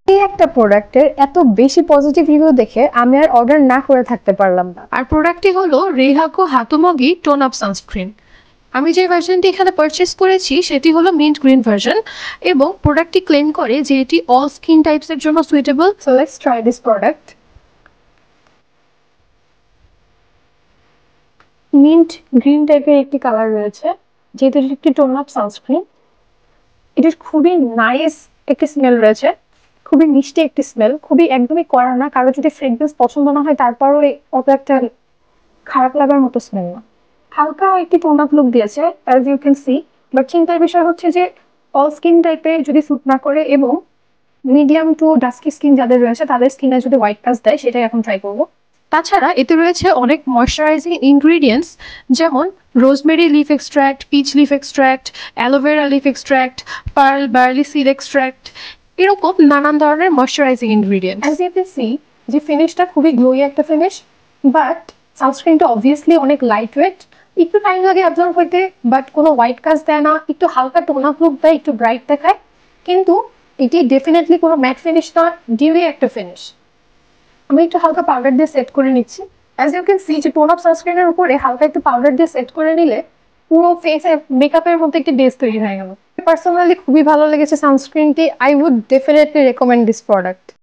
এই একটা প্রোডাক্টের এত বেশি পজিটিভ রিভিউ দেখে আমি আর অর্ডার না করে থাকতে পারলাম না। আর প্রোডাক্টটি হলো রেহাকো হাতুমগি টোন আপ সানস্ক্রিন। আমি যে ভার্সনটি এখানে পারচেস করেছি সেটি হলো মিন্ট গ্রিন ভার্সন, এবং প্রোডাক্টটি ক্লেম করে যে এটি অল স্কিন টাইপসের জন্য suitable. So let's try this product. Mint green টাইপের একটি কালার রয়েছে, যেহেতু এটি একটি টোন আপ সানস্ক্রিন। এটির খুবই নাইস একটি স্মেল রয়েছে, খুবই মিষ্টি একটি স্মেল, খুবই একদমই কড়া না। কারো যদি ফ্রেগরেন্স পছন্দ না হয় তারপরও অত একটা খারাপ লাগার মতো স্মেল না। হালকা একটি টোন আপ লুক দিয়েছে as you can see. But চিন্তার বিষয় হচ্ছে যে অল স্কিন টাইপে যদি স্যুট না করে এবং মিডিয়াম টু ডাস্কি স্কিন যাদের রয়েছে তাদের স্কিনে যদি হোয়াইট কাস্ট দেয়, সেটাই এখন ট্রাই করবো। তাছাড়া এতে রয়েছে অনেক ময়শ্চারাইজিং ইনগ্রিডিয়েন্টস, যেমন rosemary leaf extract, peach leaf extract, aloe vera leaf extract, pearl barley seed extract, এরকম নানান ধরনের moisturising ingredients. As you can see যে ফিনিশটা খুবই গ্লোই একটা ফিনিশ, বাট সানস্ক্রিনটা অবভিয়াসলি অনেক লাইট ওয়েট, একটু টাইম লাগে অ্যাবজর্ব হইতে, বাট কোনো হোয়াইট কাস্ট দেয় না, একটু হালকা টোন আপ লুক দেয়, একটু ব্রাইট দেখায়। কিন্তু এটি ডেফিনেটলি কোনো ম্যাট ফিনিশ নয়, ডিউই একটা ফিনিশ। আমি একটু হালকা পাউডার দিয়ে সেট করে নিচ্ছি। অ্যাজ ইউ ক্যান সি যে টোন আপ সানস্ক্রিনের উপরে হালকা একটু পাউডার দিয়ে সেট করে নিলে পুরো ফেসে মেকআপের মধ্যে একটি বেস তৈরি হয়ে গেল। পার্সোনালি খুবই ভালো লেগেছে সানস্ক্রিনটি। I would definitely recommend this product.